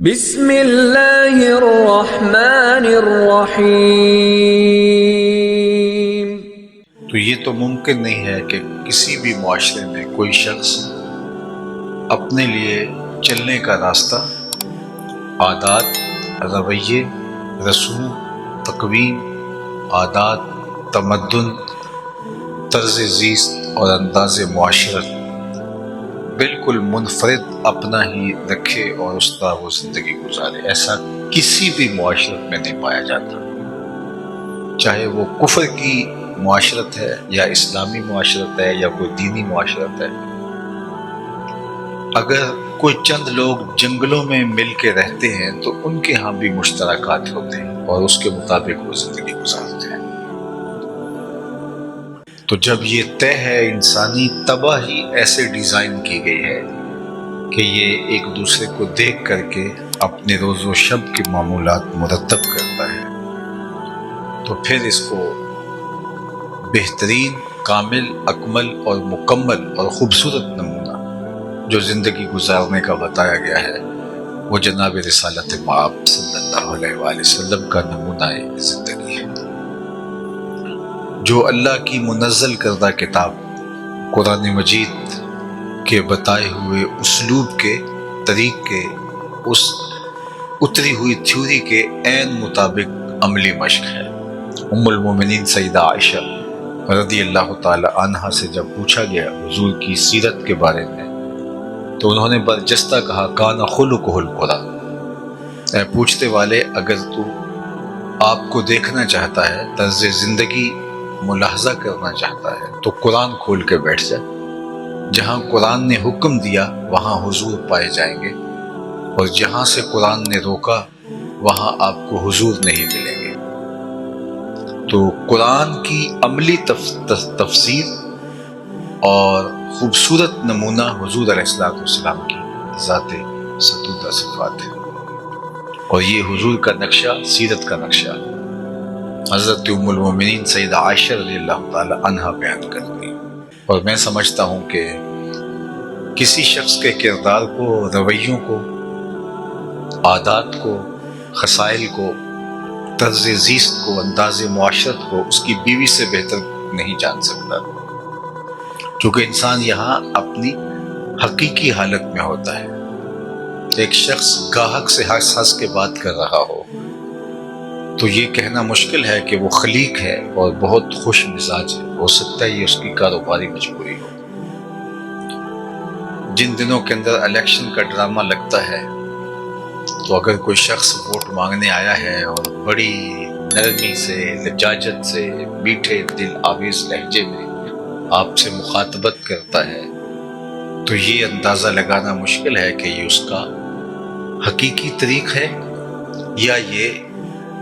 بسم اللہ الرحمن الرحیم۔ تو یہ تو ممکن نہیں ہے کہ کسی بھی معاشرے میں کوئی شخص اپنے لیے چلنے کا راستہ، عادات، رویے، رسوم، تقویم، عادات، تمدن، طرز زیست اور انداز معاشرت بالکل منفرد اپنا ہی رکھے اور اس طرح وہ زندگی گزارے۔ ایسا کسی بھی معاشرت میں نہیں پایا جاتا، چاہے وہ کفر کی معاشرت ہے یا اسلامی معاشرت ہے یا کوئی دینی معاشرت ہے۔ اگر کوئی چند لوگ جنگلوں میں مل کے رہتے ہیں تو ان کے ہاں بھی مشترکات ہوتے ہیں اور اس کے مطابق وہ زندگی گزارتے ہیں۔ تو جب یہ طے ہے، انسانی طبع ہی ایسے ڈیزائن کی گئی ہے کہ یہ ایک دوسرے کو دیکھ کر کے اپنے روز و شب کے معمولات مرتب کرتا ہے، تو پھر اس کو بہترین، کامل، اکمل اور مکمل اور خوبصورت نمونہ جو زندگی گزارنے کا بتایا گیا ہے وہ جناب رسالت مآب صلی اللہ علیہ وآلہ وسلم کا نمونہ زندگی ہے، جو اللہ کی منزل کردہ کتاب قرآن مجید کے بتائے ہوئے اسلوب کے، طریق کے، اس اتری ہوئی تھیوری کے عین مطابق عملی مشق ہے۔ ام المومنین سیدہ عائشہ رضی اللہ تعالی عنہا سے جب پوچھا گیا حضور کی سیرت کے بارے میں تو انہوں نے برجستہ کہا کان خلقہ القرآن، اے پوچھتے والے اگر تو آپ کو دیکھنا چاہتا ہے، طرز زندگی ملاحظہ کرنا چاہتا ہے تو قرآن کھول کے بیٹھ جائے، جہاں قرآن نے حکم دیا وہاں حضور پائے جائیں گے، اور جہاں سے قرآن نے روکا وہاں آپ کو حضور نہیں ملیں گے۔ تو قرآن کی عملی تفسیر اور خوبصورت نمونہ حضور علیہ السلام کی ذات ستودہ صفات ہے، اور یہ حضور کا نقشہ، سیرت کا نقشہ حضرت ام المومنین سیدہ عائشہ رضی اللہ تعالی عنہا بیان کرتی ہیں۔ اور میں سمجھتا ہوں کہ کسی شخص کے کردار کو، رویوں کو، عادات کو، خصائل کو، طرز زیست کو، انداز معاشرت کو اس کی بیوی سے بہتر نہیں جان سکتا، چونکہ انسان یہاں اپنی حقیقی حالت میں ہوتا ہے۔ ایک شخص گاہک سے ہنس ہنس کے بات کر رہا ہو تو یہ کہنا مشکل ہے کہ وہ خلیق ہے اور بہت خوش مزاج ہے، ہو سکتا ہے یہ اس کی کاروباری مجبوری ہو۔ جن دنوں کے اندر الیکشن کا ڈرامہ لگتا ہے تو اگر کوئی شخص ووٹ مانگنے آیا ہے اور بڑی نرمی سے، لجاجت سے، میٹھے دل آویز لہجے میں آپ سے مخاطبت کرتا ہے تو یہ اندازہ لگانا مشکل ہے کہ یہ اس کا حقیقی طریق ہے یا یہ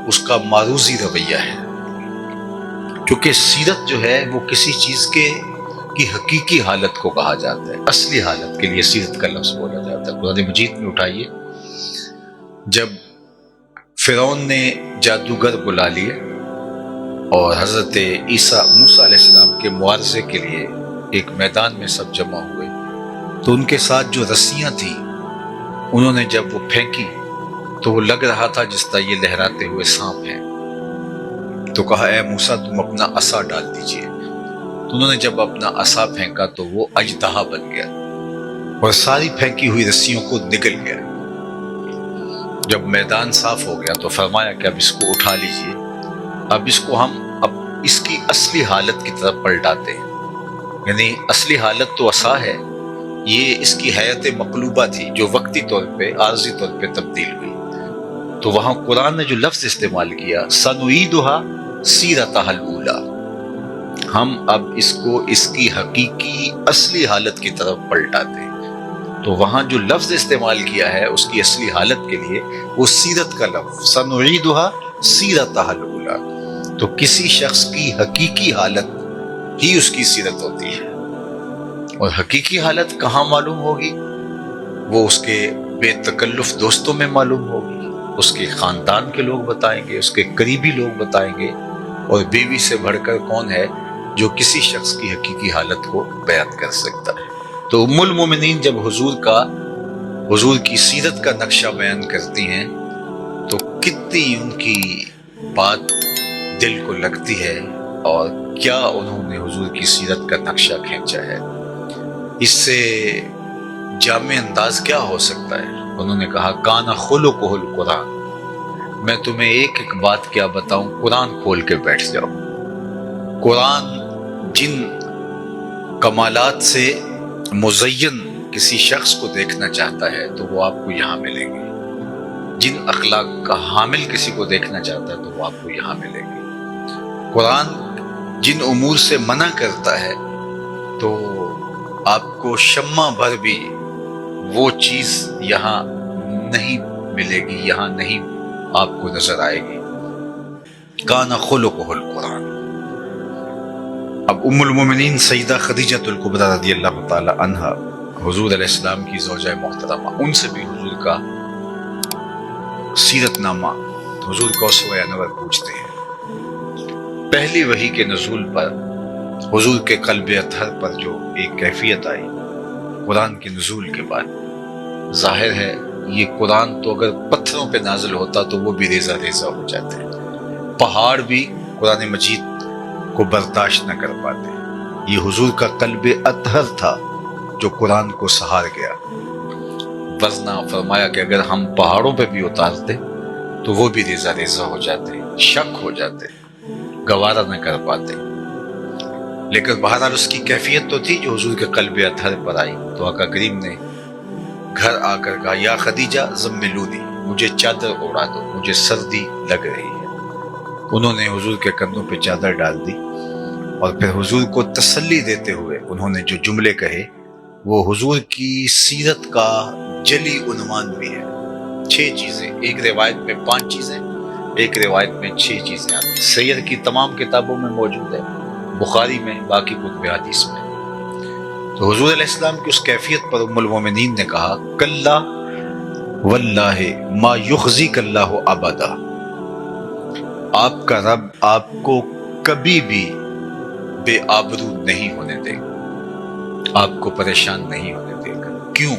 اس کا معروضی رویہ ہے، کیونکہ سیرت جو ہے وہ کسی چیز کی حقیقی حالت کو کہا جاتا ہے، اصلی حالت کے لیے سیرت کا لفظ بولا جاتا ہے۔ قرآن مجید میں اٹھائیے، جب فرعون نے جادوگر بلا لیے اور حضرت موسیٰ علیہ السلام کے معارضے کے لیے ایک میدان میں سب جمع ہوئے تو ان کے ساتھ جو رسیاں تھیں انہوں نے جب وہ پھینکی تو وہ لگ رہا تھا جس طرح یہ لہراتے ہوئے سانپ ہیں، تو کہا اے موسیٰ تم اپنا عصا ڈال دیجئے، تو انہوں نے جب اپنا عصا پھینکا تو وہ اژدہا بن گیا اور ساری پھینکی ہوئی رسیوں کو نگل گیا۔ جب میدان صاف ہو گیا تو فرمایا کہ اب اس کو اٹھا لیجئے، اب اس کو ہم اس کی اصلی حالت کی طرف پلٹاتے ہیں، یعنی اصلی حالت تو عصا ہے، یہ اس کی حیات مقلوبہ تھی جو وقتی طور پہ، عارضی طور پہ تبدیل ہوئی۔ تو وہاں قرآن نے جو لفظ استعمال کیا سنعیدھا سیرتھا الاولی، ہم اب اس کو اس کی حقیقی اصلی حالت کی طرف پلٹاتے ہیں، تو وہاں جو لفظ استعمال کیا ہے اس کی اصلی حالت کے لیے وہ سیرت کا لفظ سنعیدھا سیرتھا الاولی، تو کسی شخص کی حقیقی حالت ہی اس کی سیرت ہوتی ہے، اور حقیقی حالت کہاں معلوم ہوگی؟ وہ اس کے بے تکلف دوستوں میں معلوم ہوگی، اس کے خاندان کے لوگ بتائیں گے، اس کے قریبی لوگ بتائیں گے، اور بیوی سے بڑھ کر کون ہے جو کسی شخص کی حقیقی حالت کو بیان کر سکتا ہے؟ تو ام المومنین جب حضور کا حضور کی سیرت کا نقشہ بیان کرتی ہیں تو کتنی ان کی بات دل کو لگتی ہے، اور کیا انہوں نے حضور کی سیرت کا نقشہ کھینچا ہے، اس سے جامع انداز کیا ہو سکتا ہے۔ انہوں نے کہا کان خلقہ القرآن، میں تمہیں ایک ایک بات کیا بتاؤں، قرآن کھول کے بیٹھ جاؤ۔ قرآن جن کمالات سے مزین کسی شخص کو دیکھنا چاہتا ہے تو وہ آپ کو یہاں ملیں گے، جن اخلاق کا حامل کسی کو دیکھنا چاہتا ہے تو وہ آپ کو یہاں ملیں گے۔ قرآن جن امور سے منع کرتا ہے تو آپ کو شمع بھر بھی وہ چیز یہاں نہیں ملے گی، یہاں نہیں آپ کو نظر آئے گی۔ کان خلقہ القرآن۔ اب ام المومنین سیدہ خدیجہ الکبریٰ رضی اللہ تعالی عنہا، حضور علیہ السلام کی زوجہ محترمہ، ان سے بھی حضور کا سیرت نامہ، حضور کا اسوہ انور پوچھتے ہیں۔ پہلی وحی کے نزول پر حضور کے قلب اطہر پر جو ایک کیفیت آئی قرآن کے نزول کے بعد، ظاہر ہے یہ قرآن تو اگر پتھروں پہ نازل ہوتا تو وہ بھی ریزہ ریزہ ہو جاتے، پہاڑ بھی قرآن مجید کو برداشت نہ کر پاتے۔ یہ حضور کا قلب اطہر تھا جو قرآن کو سہار گیا، ورنہ فرمایا کہ اگر ہم پہاڑوں پہ بھی اتارتے تو وہ بھی ریزہ ریزہ ہو جاتے، شک ہو جاتے، گوارا نہ کر پاتے۔ لیکن بہرحال اس کی کیفیت تو تھی جو حضور کے قلب اطہر پر آئی، تو آقا کریم نے گھر آ کر کہا یا خدیجہ زملونی، مجھے چادر اوڑھا دو، مجھے سردی لگ رہی ہے۔ انہوں نے حضور کے کندھوں پہ چادر ڈال دی، اور پھر حضور کو تسلی دیتے ہوئے انہوں نے جو جملے کہے وہ حضور کی سیرت کا جلی عنوان بھی ہے۔ 6 چیزیں، ایک روایت میں 5 چیزیں، ایک روایت میں 6 چیزیں آتی، سیر کی تمام کتابوں میں موجود ہے، بخاری میں، باقی کتب حدیث میں۔ تو حضور علیہ السلام کی اس کیفیت پر ام المومنین نے کہا کلا واللہ ما یخزیک اللہ ابدا، آپ کا رب آپ کو کبھی بھی بے آبرو نہیں ہونے دے گا، آپ کو پریشان نہیں ہونے دے گا۔ کیوں؟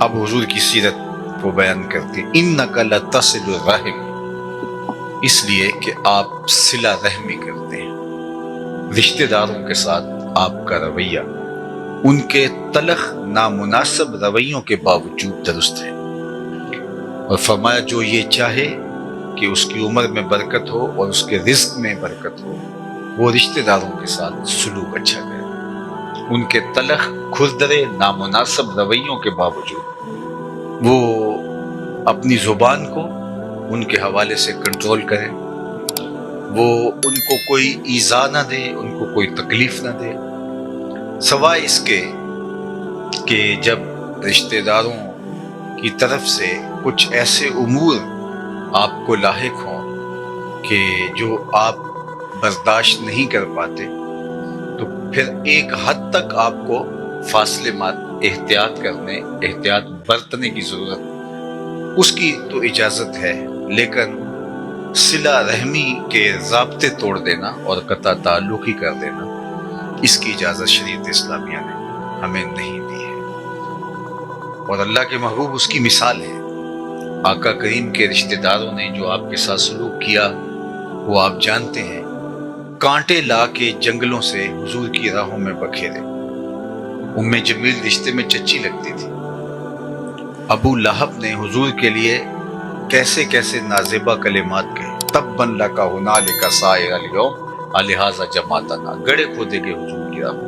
اب حضور کی سیرت کو بیان کرتے انک لتصل الرحم، اس لیے کہ آپ صلہ رحمی کرتے ہیں، رشتہ داروں کے ساتھ آپ کا رویہ ان کے تلخ نامناسب رویوں کے باوجود درست ہے، اور فرمایا جو یہ چاہے کہ اس کی عمر میں برکت ہو اور اس کے رزق میں برکت ہو، وہ رشتہ داروں کے ساتھ سلوک اچھا کرے، ان کے تلخ کھردرے نامناسب رویوں کے باوجود وہ اپنی زبان کو ان کے حوالے سے کنٹرول کرے، وہ ان کو کوئی ایذا نہ دے، ان کو کوئی تکلیف نہ دے، سوائے اس کے کہ جب رشتہ داروں کی طرف سے کچھ ایسے امور آپ کو لاحق ہوں کہ جو آپ برداشت نہیں کر پاتے، تو پھر ایک حد تک آپ کو فاصلے احتیاط برتنے کی ضرورت، اس کی تو اجازت ہے، لیکن صلہ رحمی کے ضابطے توڑ دینا اور قطع تعلق ہی کر دینا، اس کی اجازت شریعت اسلامیہ نے ہمیں نہیں دی ہے، اور اللہ کے محبوب اس کی مثال ہے۔ آقا کریم کے رشتہ داروں نے جو آپ کے ساتھ سلوک کیا وہ آپ جانتے ہیں، کانٹے لا کے جنگلوں سے حضور کی راہوں میں بکھیرے۔ ام جمیل رشتے میں چچی لگتی تھی، ابو لہب نے حضور کے لیے کیسے کیسے نازیبہ کلمات کہے، تباً لک ہنالک سائر الیوم الہٰذا جمعتنا، گڑے کھودے گئے حضور کی راہوں۔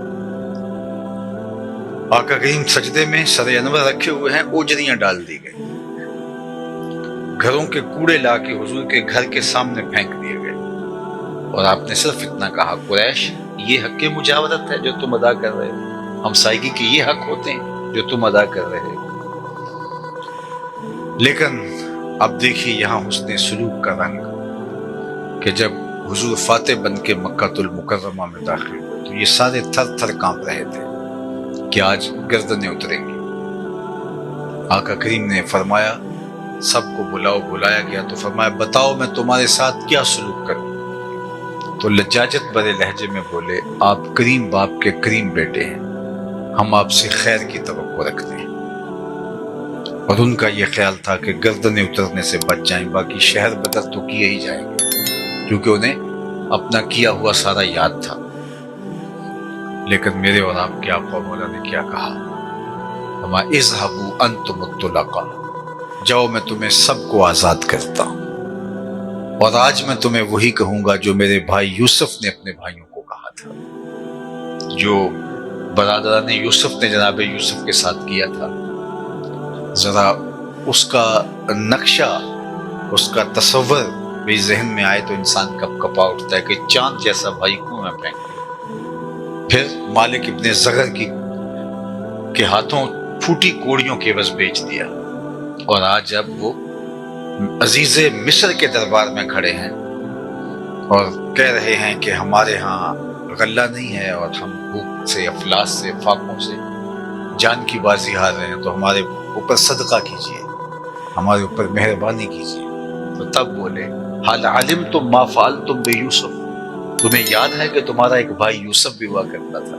آقا کریم سجدے میں سر انور رکھے ہوئے ہیں، اوجریاں ڈال دی گئی، گھروں کے کوڑے لا کے حضور کے گھر کے سامنے پھینک دیے گئے، اور آپ نے صرف اتنا کہا قریش یہ حق مجاورت ہے جو تم ادا کر رہے ہو، ہمسائیگی کے یہ حق ہوتے ہیں جو تم ادا کر رہے ہو۔ لیکن اب دیکھیے یہاں حسن سلوک کا رنگ، کہ جب حضور فاتح بن کے مکہ المکرمہ میں داخل ہوئے تو یہ سارے تھر تھر کانپ رہے تھے کہ آج گردنیں اتریں گی۔ آقا کریم نے فرمایا سب کو بلایا گیا تو فرمایا بتاؤ میں تمہارے ساتھ کیا سلوک کروں؟ تو لجاجت بھرے لہجے میں بولے آپ کریم باپ کے کریم بیٹے ہیں، ہم آپ سے خیر کی توقع رکھتے ہیں، اور ان کا یہ خیال تھا کہ گردنیں اترنے سے بچ جائیں، باقی شہر بدر تو کیے ہی جائیں گے، کیونکہ انہیں اپنا کیا ہوا سارا یاد تھا۔ لیکن میرے اور آپ کے آقا مولا نے کیا کہا؟ ہما اذهبوا انتم الطلقاء، جاؤ میں تمہیں سب کو آزاد کرتا ہوں، اور آج میں تمہیں وہی کہوں گا جو میرے بھائی یوسف نے اپنے بھائیوں کو کہا تھا، جو برادران یوسف نے جناب یوسف کے ساتھ کیا تھا۔ ذرا اس کا نقشہ، اس کا تصور بھی ذہن میں آئے تو انسان کپ کپا اٹھتا ہے کہ چاند جیسا بھائی کنویں میں پھینک دیا، پھر مالک ابن زغر کے ہاتھوں پھوٹی کوڑیوں کے عوض بیچ دیا، اور آج جب وہ عزیز مصر کے دربار میں کھڑے ہیں اور کہہ رہے ہیں کہ ہمارے ہاں غلہ نہیں ہے اور ہم بھوک سے، افلاس سے، فاقوں سے جان کی بازی ہار رہے ہیں، تو ہمارے اوپر صدقہ کیجیے، ہمارے اوپر مہربانی کیجیے۔ تو تب بولے حال علمتم ما فعلتم بیوسف، تمہیں یاد ہے کہ تمہارا ایک بھائی یوسف بھی ہوا کرتا تھا،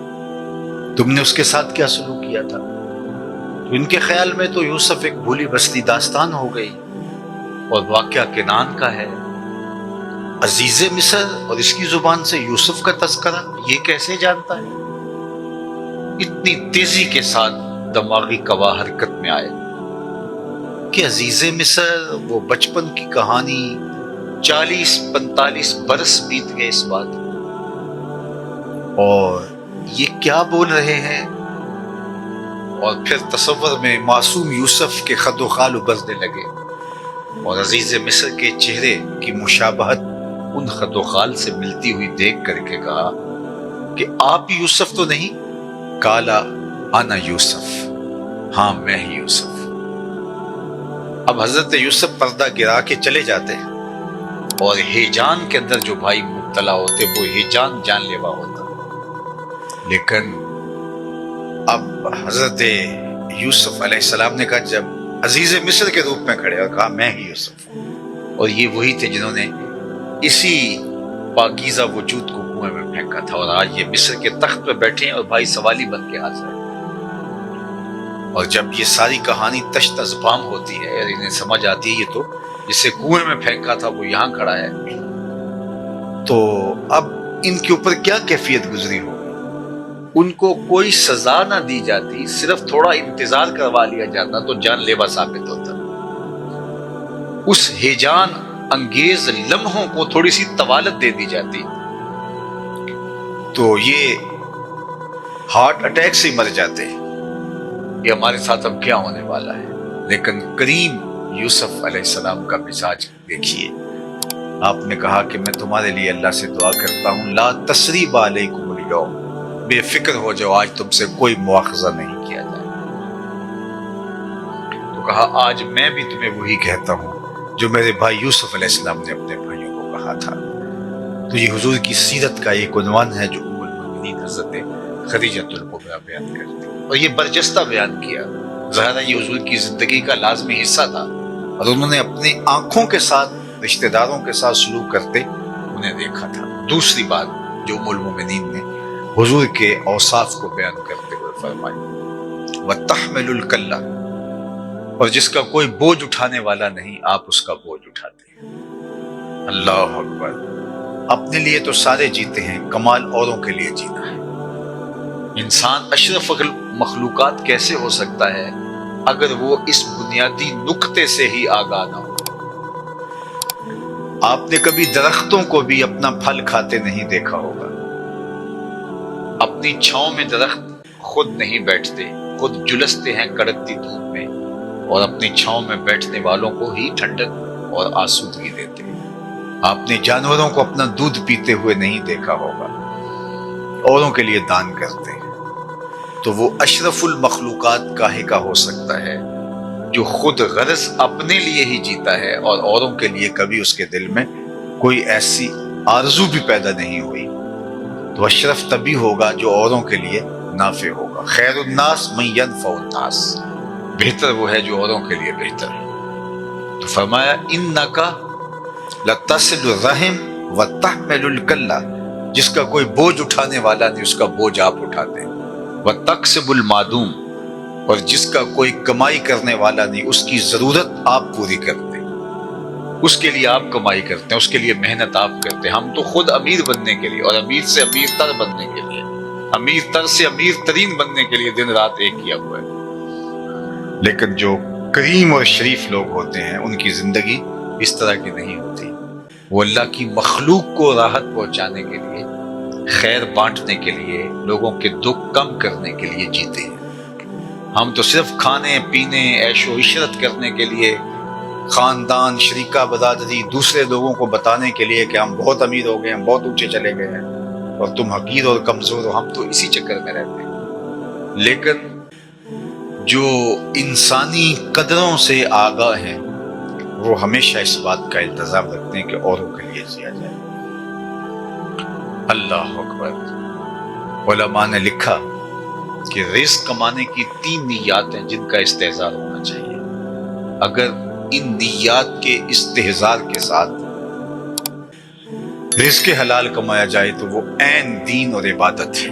تم نے اس کے ساتھ کیا سلوک کیا تھا؟ تو ان کے خیال میں تو یوسف ایک بھولی بستی داستان ہو گئی، اور واقعہ کنان کا ہے۔ عزیز مصر اور اس کی زبان سے یوسف کا تذکرہ، یہ کیسے جانتا ہے؟ اتنی تیزی کے ساتھ دماغی کوا حرکت میں آئے کہ عزیز مصر، وہ بچپن کی کہانی، 40-45 برس بیت گئے اس بات، اور یہ کیا بول رہے ہیں؟ اور پھر تصور میں معصوم یوسف کے خد و خال ابھرنے لگے، اور عزیز مصر کے چہرے کی مشابہت ان خد و خال سے ملتی ہوئی دیکھ کر کے کہا کہ آپ یوسف تو نہیں؟ کالا انا یوسف، ہاں میں ہی یوسف۔ اب حضرت یوسف پردہ گرا کے چلے جاتے ہیں، اور ہیجان کے اندر جو بھائی مبتلا ہوتے وہ ہیجان جان لیوا ہوتا، لیکن اب حضرت یوسف علیہ السلام نے کہا، جب عزیز مصر کے روپ میں کھڑے اور کہا میں ہی یوسف ہوں، اور یہ وہی تھے جنہوں نے اسی پاکیزہ وجود کو کنویں میں پھینکا تھا، اور آج یہ مصر کے تخت پہ بیٹھے ہیں اور بھائی سوالی بن کے حاضر ہیں۔ اور جب یہ ساری کہانی تشت ازبام ہوتی ہے اور انہیں سمجھ آتی ہے یہ تو جسے کنویں میں پھینکا تھا وہ یہاں کھڑا ہے، تو اب ان کے اوپر کیا کیفیت گزری ہوگی؟ ان کو کوئی سزا نہ دی جاتی، صرف تھوڑا انتظار کروا لیا جاتا تو جان لیوا ثابت ہوتا۔ اس ہیجان انگیز لمحوں کو تھوڑی سی طوالت دے دی جاتی تو یہ ہارٹ اٹیک سے مر جاتے، یہ ہمارے ساتھ اب کیا ہونے والا ہے۔ لیکن کریم یوسف علیہ السلام کا مزاج دیکھیے، آپ نے کہا کہ میں تمہارے لیے اللہ سے دعا کرتا ہوں، لا تثریب علیکم اليوم، بے فکر ہو جاؤ، آج تم سے کوئی مواخذہ نہیں کیا جائے۔ تو کہا آج میں بھی تمہیں وہی کہتا ہوں جو میرے بھائی یوسف علیہ السلام نے اپنے بھائیوں کو کہا تھا۔ تو یہ حضور کی سیرت کا ایک عنوان ہے جو ام المؤمنین حضرت خدیجہ الکبریٰ بیان کرتی، اور یہ برجستہ بیان کیا، ظاہر ہے یہ حضور کی زندگی کا لازمی حصہ تھا، اور انہوں نے اپنی آنکھوں کے ساتھ رشتہ داروں کے ساتھ سلوک کرتے انہیں دیکھا تھا۔ دوسری بات جو ام المؤمنین نے حضور کے اوصاف کو بیان کرتے ہوئے فرمائی، وَتَحْمِلُ الْكَلَّةَ، اور جس کا کوئی بوجھ اٹھانے والا نہیں آپ اس کا بوجھ اٹھاتے ہیں۔ اللہ اکبر، اپنے لیے تو سارے جیتے ہیں، کمال اوروں کے لیے جینا ہے۔ انسان اشرف مخلوقات کیسے ہو سکتا ہے اگر وہ اس بنیادی نقطے سے ہی آگاہ نہ ہو؟ آپ نے کبھی درختوں کو بھی اپنا پھل کھاتے نہیں دیکھا ہوگا، اپنی چھاؤں میں درخت خود نہیں بیٹھتے، خود جلستے ہیں کڑکتی دھوپ میں، اور اپنی چھاؤں میں بیٹھنے والوں کو ہی ٹھنڈک اور آسودگی دیتے ہیں۔ آپ نے جانوروں کو اپنا دودھ پیتے ہوئے نہیں دیکھا ہوگا، اوروں کے لیے دان کرتے ہیں۔ تو وہ اشرف المخلوقات کاہے کا ہو سکتا ہے جو خود غرض اپنے لیے ہی جیتا ہے اور اوروں کے لیے کبھی اس کے دل میں کوئی ایسی آرزو بھی پیدا نہیں ہوئی۔ تو اشرف تبھی ہوگا جو اوروں کے لیے نافع ہوگا۔ خیر الناس من ینفع الناس، بہتر وہ ہے جو اوروں کے لیے بہتر ہے۔ تو فرمایا انک لتصل الرحم وتحمل الکلہ، جس کا کوئی بوجھ اٹھانے والا نہیں اس کا بوجھ آپ اٹھاتے ہیں۔ وتکسب المعدوم، اور جس کا کوئی کمائی کرنے والا نہیں، اس کی ضرورت آپ پوری کرتے ہیں، اس کے لیے آپ کمائی کرتے ہیں، اس کے لیے محنت آپ کرتے ہیں۔ ہم تو خود امیر بننے کے لیے اور امیر سے امیر تر بننے کے لیے، امیر تر سے امیر ترین بننے کے لیے دن رات ایک کیا ہوا ہے۔ لیکن جو کریم اور شریف لوگ ہوتے ہیں ان کی زندگی اس طرح کی نہیں ہوتی۔ وہ اللہ کی مخلوق کو راحت پہنچانے کے لیے، خیر بانٹنے کے لیے، لوگوں کے دکھ کم کرنے کے لیے جیتے ہیں۔ ہم تو صرف کھانے پینے، عیش و عشرت کرنے کے لیے، خاندان، شریکہ برادری، دوسرے لوگوں کو بتانے کے لیے کہ ہم بہت امیر ہو گئے ہیں، بہت اونچے چلے گئے ہیں اور تم حقیر اور کمزور ہو، ہم تو اسی چکر میں رہتے ہیں۔ لیکن جو انسانی قدروں سے آگاہ ہیں وہ ہمیشہ اس بات کا التزام رکھتے ہیں کہ اوروں کے لیے جیا جائے۔ اللہ اکبر۔ علماء نے لکھا کہ رزق کمانے کی 3 نیات ہیں جن کا استحضار ہونا چاہیے۔ اگر ان نیات کے استحضار کے ساتھ رزق حلال کمایا جائے تو وہ عین دین اور عبادت ہے۔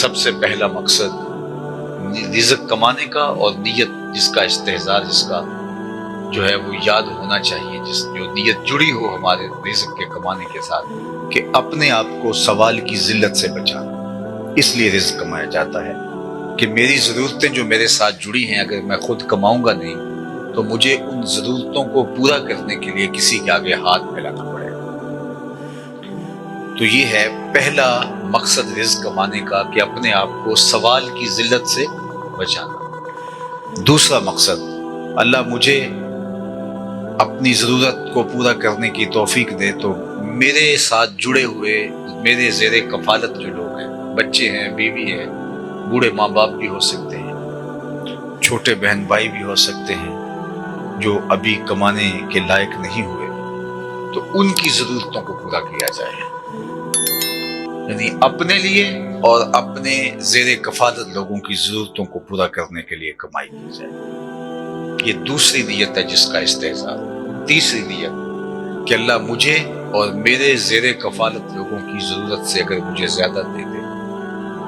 سب سے پہلا مقصد رزق کمانے کا اور نیت جس کا استحضار، جس کا جو ہے وہ یاد ہونا چاہیے، جو نیت جڑی ہو ہمارے رزق کے کمانے کے ساتھ کہ اپنے آپ کو سوال کی ذلت سے بچانا۔ اس لیے رزق کمایا جاتا ہے کہ میری ضرورتیں جو میرے ساتھ جڑی ہیں، اگر میں خود کماؤں گا نہیں تو مجھے ان ضرورتوں کو پورا کرنے کے لیے کسی کے آگے ہاتھ پھیلانا پڑے گا۔ تو یہ ہے پہلا مقصد رزق کمانے کا کہ اپنے آپ کو سوال کی ذلت سے بچانا۔ دوسرا مقصد، اللہ مجھے اپنی ضرورت کو پورا کرنے کی توفیق دے تو میرے ساتھ جڑے ہوئے، میرے زیر کفالت جو لوگ ہیں، بچے ہیں، بیوی ہے، بوڑھے ماں باپ بھی ہو سکتے ہیں، چھوٹے بہن بھائی بھی ہو سکتے ہیں جو ابھی کمانے کے لائق نہیں ہوئے، تو ان کی ضرورتوں کو پورا کیا جائے۔ یعنی اپنے لیے اور اپنے زیر کفالت لوگوں کی ضرورتوں کو پورا کرنے کے لیے کمائی کی جائے۔ یہ دوسری نیت ہے جس کا استحضار۔ تیسری نیت کہ اللہ مجھے اور میرے زیر کفالت لوگوں کی ضرورت سے اگر مجھے زیادہ دے دے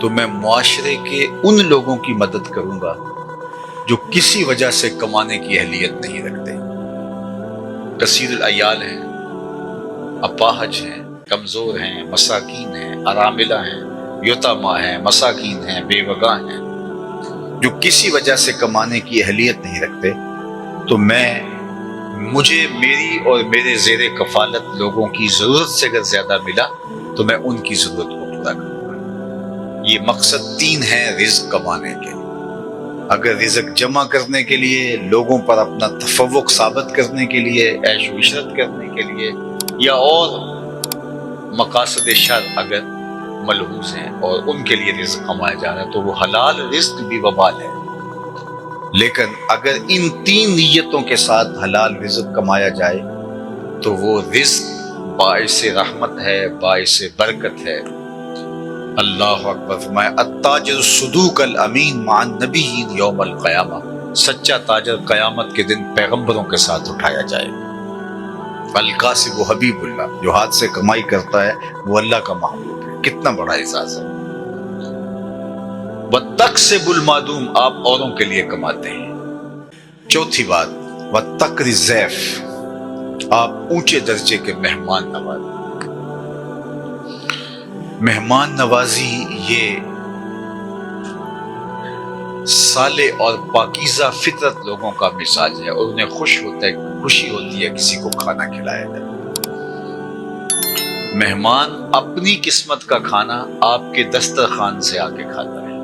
تو میں معاشرے کے ان لوگوں کی مدد کروں گا جو کسی وجہ سے کمانے کی اہلیت نہیں رکھتے، کثیر العیال ہیں، اپاہج ہیں، کمزور ہیں، مساکین ہیں، اراملہ ہیں، یتامہ ہیں، مساکین ہیں، بے وگاں ہیں، جو کسی وجہ سے کمانے کی اہلیت نہیں رکھتے، تو مجھے میری اور میرے زیر کفالت لوگوں کی ضرورت سے اگر زیادہ ملا تو میں ان کی ضرورت کو پورا کروں گا۔ یہ مقصد 3 ہیں رزق کمانے کے۔ اگر رزق جمع کرنے کے لیے، لوگوں پر اپنا تفوق ثابت کرنے کے لیے، عیش و عشرت کرنے کے لیے، یا اور مقاصد شر اگر ملحوظ ہیں اور ان کے لیے رزق کمایا جا رہا ہے تو وہ حلال رزق بھی وبال ہے۔ لیکن اگر ان 3 نیتوں کے ساتھ حلال رزق کمایا جائے تو وہ رزق باعث رحمت ہے، باعث برکت ہے۔ اللہ اکبر۔ فرمایا التاجر الصدوق الامین مع النبیین یوم القیامہ، سچا تاجر قیامت کے دن پیغمبروں کے ساتھ اٹھایا جائے۔ القاسب حبیب اللہ، جو ہاتھ سے کمائی کرتا ہے وہ اللہ کا محبوب ہے۔ کتنا بڑا اعزاز ہے۔ وَتَقْسِبُ الْمَعْدُومَ، آپ اوروں کے لیے کماتے ہیں۔ چوتھی بات، وَتَقْرِ الضَّيْفَ، آپ اونچے درجے کے مہمان نواز۔ مہمان نوازی یہ صالح اور پاکیزہ فطرت لوگوں کا مزاج ہے اور انہیں خوشی ہوتی ہے کسی کو کھانا کھلایا جائے۔ مہمان اپنی قسمت کا کھانا آپ کے دسترخوان سے آ کے کھاتا ہے۔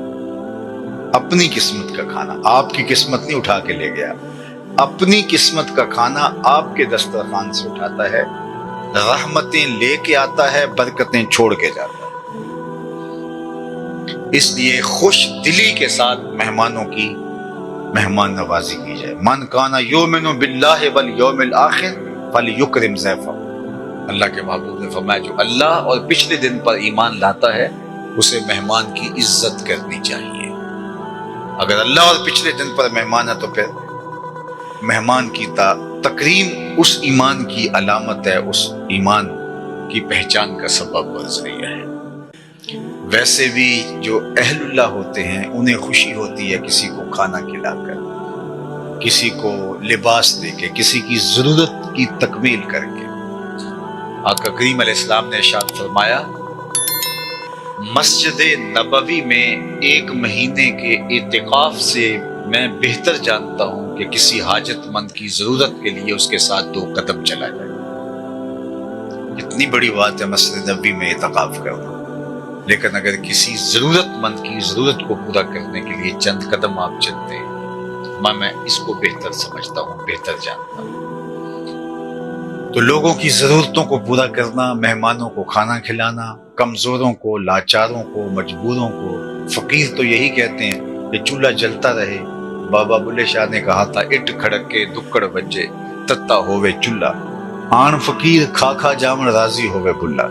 اپنی قسمت کا کھانا، آپ کی قسمت نہیں اٹھا کے لے گیا، اپنی قسمت کا کھانا آپ کے دسترخوان سے اٹھاتا ہے، رحمتیں لے کے آتا ہے، برکتیں چھوڑ کے جاتا ہے۔ اس لیے خوش دلی کے ساتھ مہمانوں کی مہمان نوازی کی جائے۔ من کان یؤمن باللہ والیوم الآخر فلیکرم ضیفہ، اللہ کے محبوب نے فرمایا جو اللہ اور پچھلے دن پر ایمان لاتا ہے اسے مہمان کی عزت کرنی چاہیے۔ اگر اللہ اور پچھلے دن پر مہمان ہے تو پھر مہمان کی تکریم اس ایمان کی علامت ہے، اس ایمان کی پہچان کا سبب اور ذریعہ ہے۔ ویسے بھی جو اہل اللہ ہوتے ہیں انہیں خوشی ہوتی ہے کسی کو کھانا کھلا کر، کسی کو لباس دے کے، کسی کی ضرورت کی تکمیل کر کے۔ آقا کریم علیہ السلام نے ارشاد فرمایا، مسجد نبوی میں 1 مہینے کے اعتکاف سے میں بہتر جانتا ہوں کہ کسی حاجت مند کی ضرورت کے لیے اس کے ساتھ 2 قدم چلا جائے۔ اتنی بڑی بات ہے مسجد نبوی میں اعتکاف کرنا، لیکن اگر کسی ضرورت مند کی ضرورت کو پورا کرنے کے لیے چند قدم آپ چلتے ہیں، میں اس کو بہتر سمجھتا ہوں، بہتر جانتا ہوں۔ تو لوگوں کی ضرورتوں کو پورا کرنا، مہمانوں کو کھانا کھلانا، کمزوروں کو، لاچاروں کو، مجبوروں کو۔ فقیر تو یہی کہتے ہیں کہ چولہا جلتا رہے۔ بابا بلے شاہ نے کہا تھا، اٹ کھڑکے دکڑ بجے تتا ہووے چولہا، آن فقیر کھا کھا جامن راضی ہووے بلا۔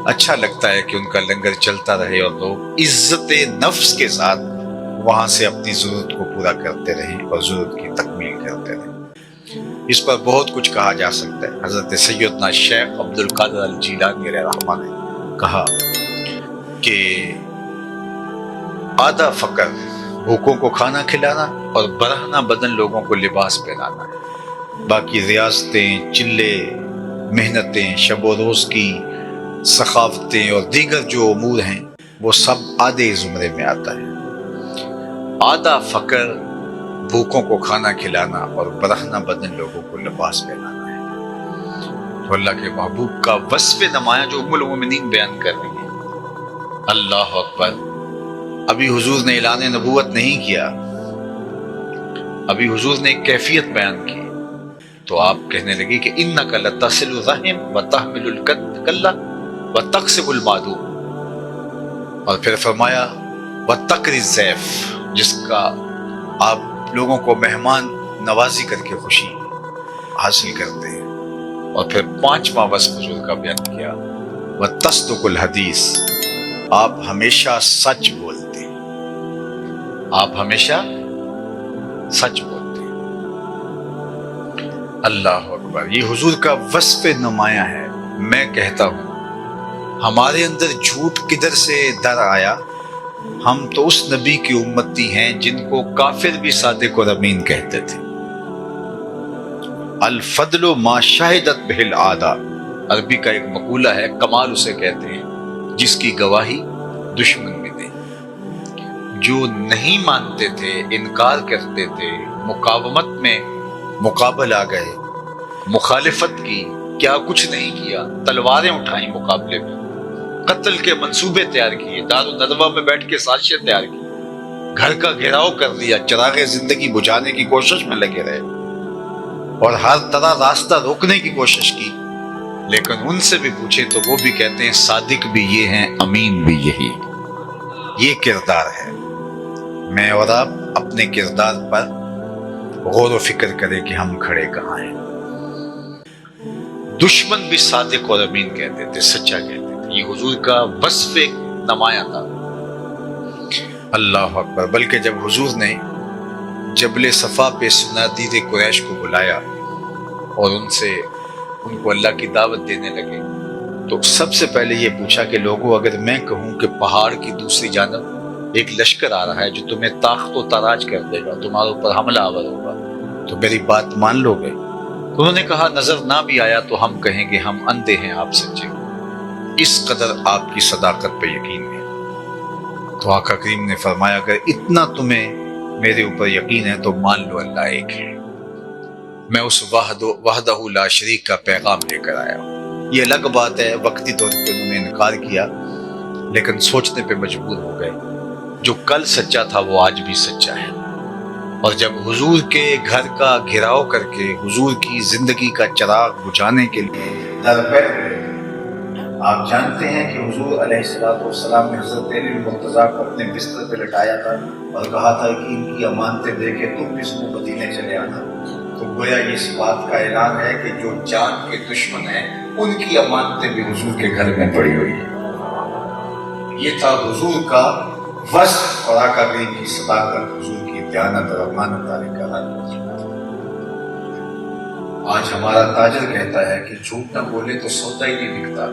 اچھا لگتا ہے کہ ان کا لنگر چلتا رہے اور لوگ عزت نفس کے ساتھ وہاں سے اپنی ضرورت کو پورا کرتے رہیں اور ضرورت کی تکمیل کرتے رہیں۔ اس پر بہت کچھ کہا جا سکتا ہے۔ حضرت سیدنا شیخ عبد القادر الجیلانی علیہ رحمہ نے کہا کہ آدھا فقر بھوکوں کو کھانا کھلانا اور برہنہ بدن لوگوں کو لباس پہنانا ہے۔ باقی ریاستیں، چلے، محنتیں، شب و روز کی ثقافتیں اور دیگر جو امور ہیں وہ سب آدھے زمرے میں آتا ہے۔ آدھا فقر بھوکوں کو کھانا کھلانا اور برہنہ بدن لوگوں کو لباس پہنانا ہے۔ تو اللہ کے محبوب کا وصف نمایاں جو ام المومنین بیان کر رہی ہیں۔ اللہ اکبر! ابھی حضور نے اعلان نبوت نہیں کیا، ابھی حضور نے ایک کیفیت بیان کی، تو آپ کہنے لگی کہ انک لتصل الرحم وتحمل الکلہ وتکسب المعدوم، اور پھر فرمایا وتقری الضیف، جس کا آپ لوگوں کو مہمان نوازی کر کے خوشی حاصل کرتے ہیں۔ اور پھر 5واں وصف حضور کا بیان کیا، وتصدق الحدیث، آپ ہمیشہ سچ بولتے ہیں، آپ ہمیشہ سچ بولتے ہیں۔ اللہ اکبر! یہ حضور کا وصف نمایاں ہے۔ میں کہتا ہوں ہمارے اندر جھوٹ کدھر سے در آیا؟ ہم تو اس نبی کی امتی ہیں جن کو کافر بھی صادق اور امین کہتے تھے۔ الفضل ما شہدت بہ العادہ، عربی کا ایک مقولہ ہے، کمال اسے کہتے ہیں جس کی گواہی دشمن بھی دے۔ جو نہیں مانتے تھے، انکار کرتے تھے، مقاومت میں مقابل آ گئے، مخالفت کی، کیا کچھ نہیں کیا، تلواریں اٹھائیں مقابلے میں، قتل کے منصوبے تیار کیے، دار الندوہ میں بیٹھ کے سازشیں تیار کی، گھر کا گھیراؤ کر دیا، چراغ زندگی بجھانے کی کوشش میں لگے رہے اور ہر طرح راستہ روکنے کی کوشش کی، لیکن ان سے بھی پوچھے تو وہ بھی کہتے ہیں صادق بھی یہ ہیں، امین بھی یہی۔ یہ کردار ہے۔ میں اور آپ اپنے کردار پر غور و فکر کریں کہ ہم کھڑے کہاں ہیں۔ دشمن بھی صادق اور امین کہتے تھے، سچا کہتے تھے۔ یہ حضور کا وصف ایک نمایاں تھا۔ اللہ اکبر! بلکہ جب حضور نے جبل صفا پہ صنادید قریش کو بلایا اور ان کو اللہ کی دعوت دینے لگے، تو سب سے پہلے یہ پوچھا کہ لوگوں، اگر میں کہوں کہ پہاڑ کی دوسری جانب ایک لشکر آ رہا ہے جو تمہیں طاقت و تاراج کر دے گا، تمہارے اوپر حملہ آور ہوگا، تو میری بات مان لو گے؟ تو انہوں نے کہا نظر نہ بھی آیا تو ہم کہیں گے ہم اندھے ہیں، آپ سچے ہو۔ اس قدر آپ کی صداقت پہ یقین ہے۔ تو آقا کریم نے فرمایا اگر اتنا تمہیں میرے اوپر یقین ہے تو مان لو اللہ ایک ہے۔ میں اس وحدہ لا شریک کا پیغام لے کر آیا ہوں۔ یہ الگ بات ہے، وقتی طور پہ انہوں نے انکار کیا، لیکن سوچنے پہ مجبور ہو گئے، جو کل سچا تھا وہ آج بھی سچا ہے۔ اور جب حضور کے گھر کا گھیراؤ کر کے حضور کی زندگی کا چراغ بجھانے کے لیے درپیش ہوئے، آپ جانتے ہیں کہ حضور علیہ السلام نے حضرت علی مرتضیٰ کو اپنے بستر پہ لٹایا تھا اور کہا تھا کہ ان کی امانتیں دے کے تم اس کو مدینے چلے آنا۔ تو گویا یہ اس بات کا اعلان ہے کہ جو جان کے دشمن ہیں ان کی امانتیں بھی حضور کے گھر میں پڑی ہوئی ہیں۔ یہ تھا حضور کا وصف اور آقا کریم کی صداقت، حضور کی دیانت اور امانت داری کا حق۔ آج ہمارا تاجر کہتا ہے کہ جھوٹ نہ بولے تو سودا ہی نہیں بکتا۔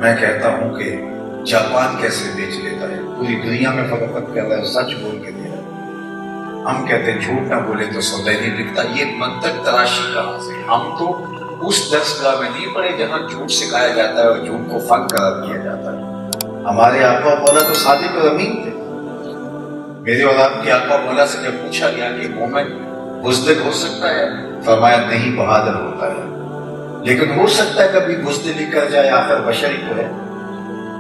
میں کہتا ہوں کہ جاپان کیسے بیچ لیتا ہے، پوری دنیا میں فروخت کر رہا ہے، سچ بول کے دے رہا ہے۔ ہم کہتے ہیں جھوٹ نہ بولے تو سودا نہیں بکتا، یہ منطق تراشی کہاں سے؟ ہم تو اس درسگاہ میں نہیں پڑھے جہاں جھوٹ سکھایا جاتا ہے اور جھوٹ کو فن قرار دیا جاتا ہے۔ ہمارے آقا مولا تو صادق اور امین تھے۔ میرے اور آپ کے آقا مولا سے جب پوچھا گیا کہ مومن بزدل ہو سکتا ہے، فرمایا نہیں، بہادر ہوتا ہے، لیکن ہو سکتا ہے کبھی بزدلی کر جائے، آخر بشر ہی تو ہے۔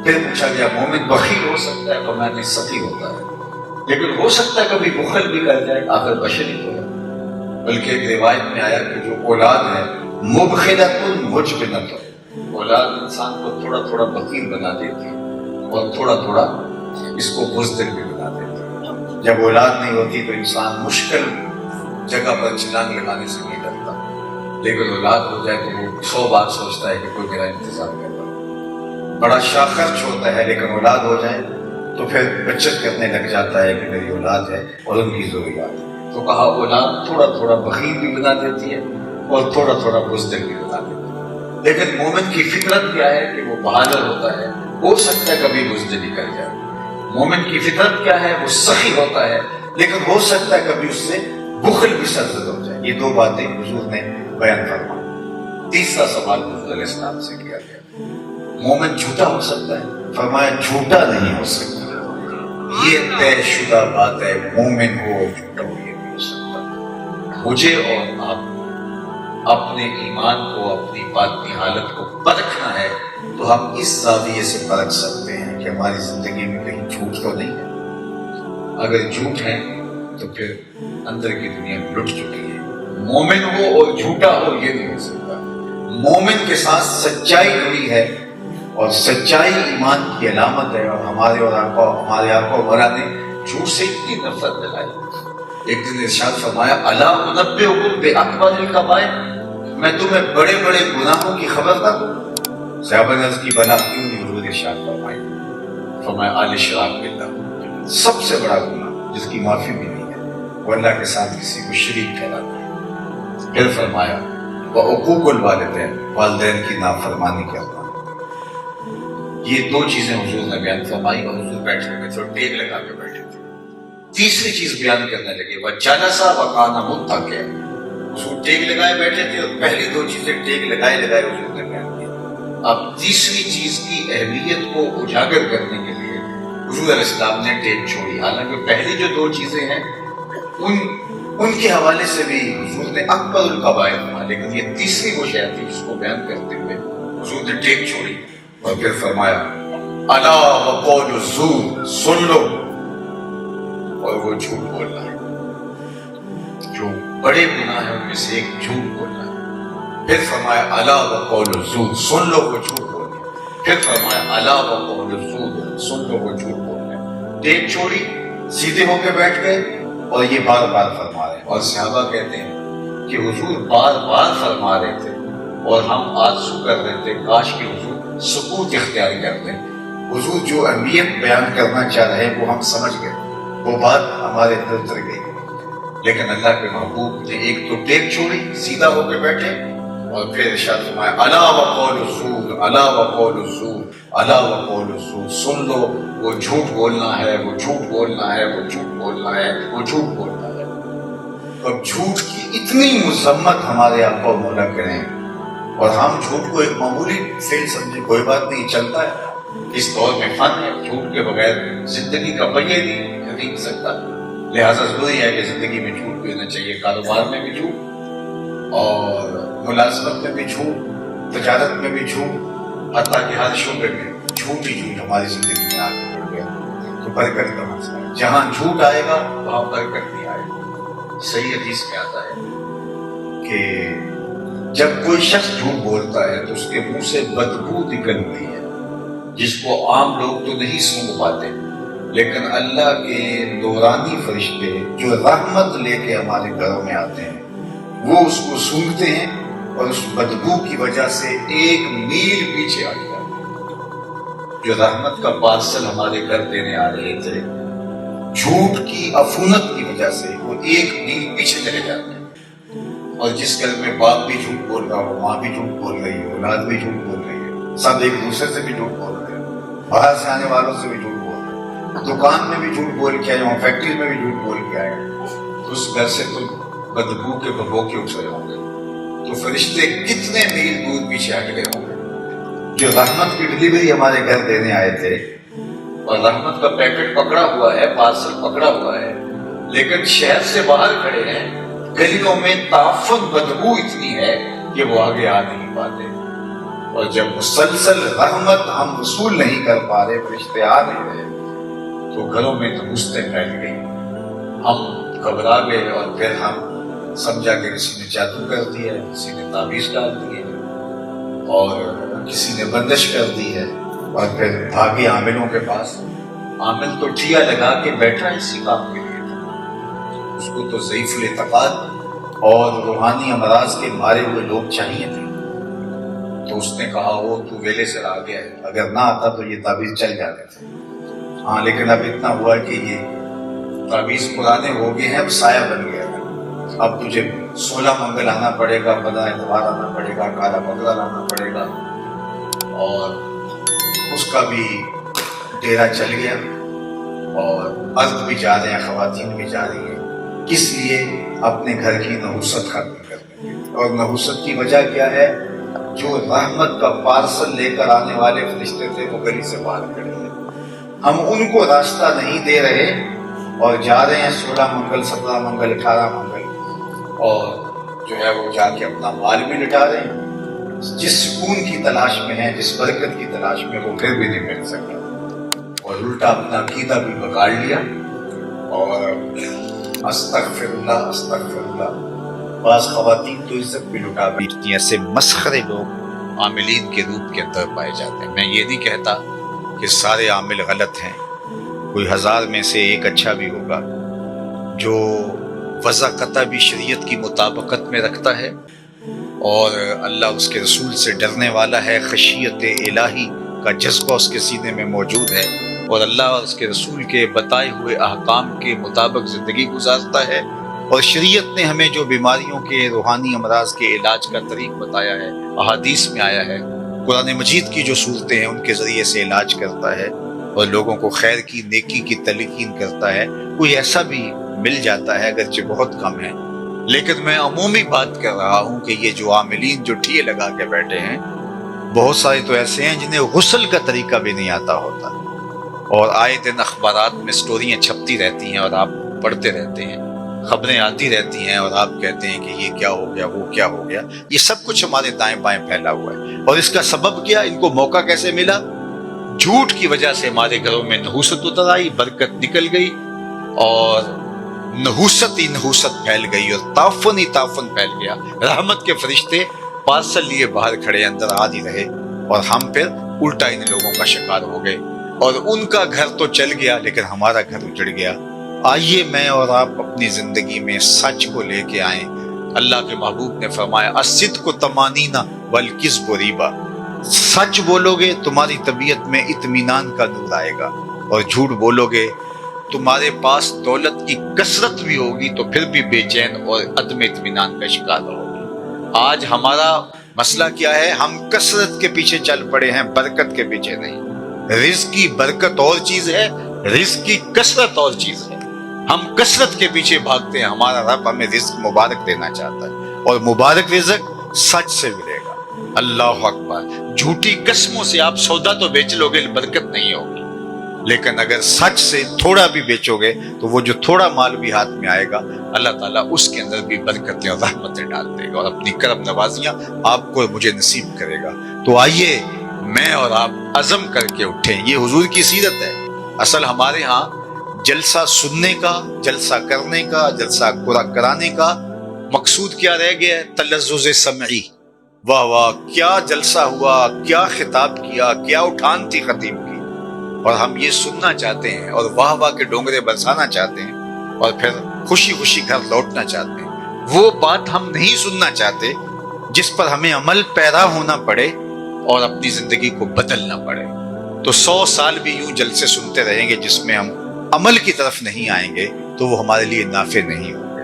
پھر پوچھا گیا مومن بخیل ہو سکتا ہے، فرمایا نہیں، سخی ہوتا ہے، لیکن ہو سکتا ہے کبھی بخل بھی کر جائے، آخر بشر ہی تو ہے۔ بلکہ ایک روایت میں آیا کہ جو اولاد ہے مبخلۃ مجبنۃ، اولاد انسان کو تھوڑا تھوڑا بخیل بنا دیتی ہے اور تھوڑا تھوڑا اس کو بزدل بھی بنا دیتی ہے۔ جب اولاد نہیں ہوتی تو انسان مشکل جگہ پر چھلانگ لگانے سے نہیں ڈرتا، لیکن اولاد ہو جائے تو وہ 100 بار سوچتا ہے کہ کوئی میرا انتظار کر رہا ہے۔ بڑا شاہ خرچ ہوتا ہے، لیکن اولاد ہو جائے تو پھر بچت کرنے لگ جاتا ہے کہ میری اولاد ہے اور ان کی ضروریات ہے۔ تو کہا اولاد تھوڑا تھوڑا بخیل بھی بنا دیتی ہے اور تھوڑا تھوڑا بزدل بھی بنا دیتی ہے، لیکن مومن کی فطرت کیا ہے کہ وہ بہادر ہوتا ہے، ہو سکتا ہے کبھی بزدلی کر جائے۔ مومن کی فطرت کیا ہے؟ وہ سخی ہوتا ہے، لیکن ہو سکتا ہے کبھی اس سے بخل بھی سرزد ہو جائے۔ یہ 2 باتیں حضور نے بیان فرمائی۔ تیسرا سوال حضور علیہ السلام سے کیا گیا، مومن جھوٹا ہو سکتا ہے؟ فرمایا جھوٹا نہیں ہو سکتا، یہ طے شدہ بات ہے، مومن ہو اور جھوٹا ہو یہ نہیں ہو سکتا۔ مجھے اور آپ اپنے ایمان کو، اپنی باطنی حالت کو پرکھنا ہے تو ہم اس زاویے سے پرکھ سکتے ہیں کہ ہماری زندگی میں کہیں جھوٹ تو نہیں ہے۔ اگر جھوٹ ہے تو پھر اندر کی دنیا لٹ چکی ہے۔ مومن ہو اور جھوٹا ہو یہ نہیں ہو سکتا۔ مومن کے ساتھ سچائی جڑی ہے اور سچائی ایمان کی علامت ہے، اور ہمارے آقا مولا نے جھوٹ سے اتنی نفرت دلائی۔ ایک دن ارشاد فرمایا الا انبئکم باکبر الکبائر، میں تمہیں بڑے بڑے گناہوں کی خبر نہ دوں؟ صحابہ نے عرض کی بلا، کیوں نہیں؟ حضور ارشاد فرمائی، فرمایا الاشراک باللہ، سب سے بڑا گناہ جس کی معافی بھی نہیں ہے وہ اللہ کے ساتھ کسی کو شریک ٹھہرانا ہے۔ پھر فرمایا وعقوق الوالدین، والدین کی نافرمانی کرنا۔ یہ 2 چیزیں حضور نے بیان فرمائی اور حضور بیٹھے ہوئے تھے اور ٹیک لگا کے بیٹھے تھے۔ تیسری چیز بیان کرنے لگے وجلس وکان متکئا، حضور ٹیک لگائے بیٹھے تھے اور پہلی 2 چیزیں ٹیک لگائے حضور نے بیان کی۔ اب تیسری چیز کی اہمیت کو اجاگر کرنے کے لیے حضور علیہ السلام نے ٹیک چھوڑی۔ حالانکہ پہلی جو 2 چیزیں ہیں ان کے حوالے سے بھی حضور نے اکبر الکبائر کہا، لیکن یہ تیسری وہ شے تھی جس کو بیان کرتے ہوئے حضور نے ٹیک چھوڑی اور پھر فرمایا الا وقول الزور، سن لو، اور وہ جھوٹ بولنا ہے۔ جو بڑے گناہ ہیں ان میں سے ایک جھوٹ بولنا ہے۔ پھر فرمایا الا وقول الزور، سن لو وہ جھوٹ بولنا ہے۔ پھر فرمایا الا وقول الزور، سن لو وہ جھوٹ بولنا ہے۔ ٹیک چھوڑی، سیدھے ہو کے بیٹھ گئے اور یہ بار بار فرما رہے ہیں، اور صحابہ کہتے ہیں کہ حضور بار بار فرما رہے تھے اور ہم آرزو کر رہے تھے کاش کہ حضور سکوت اختیار کرتے ہیں۔ حضور جو اہمیت بیان کرنا چاہ رہے ہیں وہ ہم سمجھ گئے، وہ بات ہمارے دل اتر گئی، لیکن اللہ کے محبوب نے ایک تو ٹیک چھوڑی، سیدھا ہو کے بیٹھے اور پھر ارشاد فرمایا الا وقول الزور، الا وقول الزور، الا وقول الزور، سن لو وہ جھوٹ بولنا ہے، وہ جھوٹ بولنا ہے، وہ جھوٹ بولنا ہے، وہ جھوٹ بولنا ہے۔ اب جھوٹ کی اتنی مذمت ہمارے آقا و مولا کریں اور ہم جھوٹ کو ایک معمولی فعل سمجھے، کوئی بات نہیں، چلتا ہے، اس دور میں فن ہے، جھوٹ کے بغیر زندگی کا پہیہ نہیں سکتا، لہٰذا ضروری ہے کہ زندگی میں جھوٹ بھی ہونا چاہیے، کاروبار میں بھی جھوٹ اور ملازمت میں بھی جھوٹ، تجارت میں بھی جھوٹ، حتیٰ کہ ہر شعبے میں جھوٹ ہی جھوٹ ہماری زندگی میں آگے بڑھ گیا، تو برکت کہاں سے؟ جہاں جھوٹ آئے گا وہاں برکت نہیں آئے گا۔ صحیح حدیث میں آتا ہے کہ جب کوئی شخص جھوٹ بولتا ہے تو اس کے منہ سے بدبو نکلتی ہے، جس کو عام لوگ تو نہیں سونگھ پاتے، لیکن اللہ کے نورانی فرشتے جو رحمت لے کے ہمارے گھروں میں آتے ہیں وہ اس کو سونگھتے ہیں اور اس بدبو کی وجہ سے 1 میل پیچھے آ جاتے ہیں۔ جو رحمت کا پارسل ہمارے گھر دینے آ رہے تھے، جھوٹ کی عفونت کی وجہ سے وہ 1 میل پیچھے چلے جاتے ہیں۔ اور جس گھر میں باپ بھی جھوٹ بول رہا ہو، ماں بھی جھوٹ بول رہی ہے، اولاد بھی جھوٹ بول رہی ہے، سب ایک دوسرے سے بھی جھوٹ بول رہے ہیں، باہر سے آنے والوں سے بھی جھوٹ بول رہے، دکان میں بھی جھوٹ بول کے آئے ہوں، فیکٹری میں بھی جھوٹ بول کے آئے، تو اس گھر سے تم بدبو کے بھگو کے اٹھے ہوں گے، تو فرشتے کتنے میل دور پیچھے ہٹ گئے ہوں گے۔ جو رحمت کی ڈلیوری ہمارے گھر دینے آئے تھے اور رحمت کا پیکٹ پکڑا ہوا ہے، پارسل پکڑا ہوا ہے، لیکن شہر سے باہر کھڑے ہیں، گلیوں میں تعفن بدبو اتنی ہے کہ وہ آگے آ نہیں پاتے، اور جب مسلسل رحمت ہم وصول نہیں کر پا رہے، فرشتے آ نہیں رہے، تو گھروں میں تو نسخیں پھیل گئی، ہم گھبرا گئے، اور پھر ہم سمجھا کہ کسی نے جادو کر دیا ہے، کسی نے تعویذ ڈال دی ہے، اور کسی نے بندش کر دی ہے، اور پھر بھاگے عاملوں کے پاس۔ عامل تو ٹھیا لگا کے بیٹھا اسی کام کے لیے تھا، اس کو تو ضعیف الاعتقاد اور روحانی امراض کے مارے ہوئے لوگ چاہیے تھے، تو اس نے کہا وہ تو ویلے سے آ گیا ہے، اگر نہ آتا تو یہ تعویذ چل جاتے تھے۔ ہاں لیکن اب اتنا ہوا کہ یہ تعویذ پرانے ہو گئے ہیں، اب سایہ بن گیا ہے، اب تجھے 16 منگل آنا پڑے گا، 15 اتوار آنا پڑے گا، کالا بکرا لانا پڑے گا، اور اس کا بھی ڈیرا چل گیا، اور مرد بھی جا رہے ہیں، خواتین بھی جا رہی ہیں، کس لیے؟ اپنے گھر کی نحوست ختم کرنے کے لیے۔ اور نحوست کی وجہ کیا ہے؟ جو رحمت کا پارسل لے کر آنے والے فرشتے تھے وہ گلی سے باہر کھڑے ہیں، ہم ان کو راستہ نہیں دے رہے، اور جا رہے ہیں 16 منگل، 17 منگل، 18 منگل، اور جو ہے وہ جا کے اپنا مال بھی لٹا رہے ہیں، جس سکون کی تلاش میں ہیں، جس برکت کی تلاش میں، وہ پھر بھی نہیں مل سکا، اور الٹا اپنا عقیدہ بھی بگاڑ لیا، اور استغفر اللہ استغفر اللہ۔ بعض خواتین تو عزت بھی لٹا بیٹھتی ہیں، ایسے مسخرے لوگ عاملین کے روپ کے اندر پائے جاتے ہیں۔ میں یہ نہیں کہتا کہ سارے عامل غلط ہیں، کوئی 1000 میں سے ایک اچھا بھی ہوگا جو وضع بھی شریعت کی مطابقت میں رکھتا ہے، اور اللہ اس کے رسول سے ڈرنے والا ہے، خشیت الہی کا جذبہ اس کے سینے میں موجود ہے، اور اللہ اور اس کے رسول کے بتائے ہوئے احکام کے مطابق زندگی گزارتا ہے، اور شریعت نے ہمیں جو بیماریوں کے، روحانی امراض کے علاج کا طریق بتایا ہے، احادیث میں آیا ہے، قرآن مجید کی جو صورتیں ہیں ان کے ذریعے سے علاج کرتا ہے، اور لوگوں کو خیر کی، نیکی کی تلقین کرتا ہے۔ کوئی ایسا بھی مل جاتا ہے، اگرچہ بہت کم ہے، لیکن میں عمومی بات کر رہا ہوں کہ یہ جو عاملین جو ٹھیے لگا کے بیٹھے ہیں، بہت سارے تو ایسے ہیں جنہیں غسل کا طریقہ بھی نہیں آتا ہوتا، اور آئے دن اخبارات میں سٹوریاں چھپتی رہتی ہیں، اور آپ پڑھتے رہتے ہیں، خبریں آتی رہتی ہیں، اور آپ کہتے ہیں کہ یہ کیا ہو گیا، وہ کیا ہو گیا۔ یہ سب کچھ ہمارے دائیں بائیں پھیلا ہوا ہے، اور اس کا سبب کیا؟ ان کو موقع کیسے ملا؟ جھوٹ کی وجہ سے ہمارے گھروں میں نحوست اتر آئی، برکت نکل گئی، اور نحوست ہی نحوست پھیل گئی، اور تعفن ہی تعفن پھیل گیا۔ رحمت کے فرشتے پارسل لیے باہر کھڑے، اندر آ نہیں رہے، اور ہم پھر الٹا ان لوگوں کا شکار ہو گئے، اور ان کا گھر تو چل گیا لیکن ہمارا گھر اجڑ گیا۔ آئیے میں اور آپ اپنی زندگی میں سچ کو لے کے آئیں۔ اللہ کے محبوب نے فرمایا الصدق طمانینہ والکذب ریبہ، سچ بولو گے تمہاری طبیعت میں اطمینان کا نور آئے گا، اور جھوٹ بولو گے تمہارے پاس دولت کی کثرت بھی ہوگی تو پھر بھی بے چین اور عدم اطمینان کا شکار ہوگی۔ آج ہمارا مسئلہ کیا ہے؟ ہم کثرت کے پیچھے چل پڑے ہیں، برکت کے پیچھے نہیں۔ رزق کی برکت اور چیز ہے، رزق کی کثرت اور چیز ہے۔ ہم کثرت کے پیچھے بھاگتے ہیں، ہمارا رب ہمیں رزق مبارک دینا چاہتا ہے، اور مبارک رزق سچ سے ملے گا۔ اللہ اکبر۔ جھوٹی قسموں سے آپ سودا تو بیچ لو گے، برکت نہیں ہوگی، لیکن اگر سچ سے تھوڑا بھی بیچو گے تو وہ جو تھوڑا مال بھی ہاتھ میں آئے گا، اللہ تعالیٰ اس کے اندر بھی برکتیں اور رحمتیں ڈال دے گا، اور اپنی کرم نوازیاں آپ کو مجھے نصیب کرے گا۔ تو آئیے میں اور آپ عزم کر کے اٹھیں، یہ حضور کی سیرت ہے۔ اصل ہمارے ہاں جلسہ سننے کا، جلسہ کرنے کا، جلسہ کرانے کا مقصود کیا رہ گیا ہے؟ تلذذ سمعی۔ واہ واہ، کیا جلسہ ہوا، کیا خطاب کیا، کیا اٹھان تھی خطیب کی، اور ہم یہ سننا چاہتے ہیں، اور واہ واہ کے ڈونگرے برسانا چاہتے ہیں، اور پھر خوشی خوشی گھر لوٹنا چاہتے ہیں۔ وہ بات ہم نہیں سننا چاہتے جس پر ہمیں عمل پیرا ہونا پڑے اور اپنی زندگی کو بدلنا پڑے۔ تو 100 سال بھی یوں جلسے سنتے رہیں گے جس میں ہم عمل کی طرف نہیں آئیں گے تو وہ ہمارے لیے نافع نہیں ہوں گے،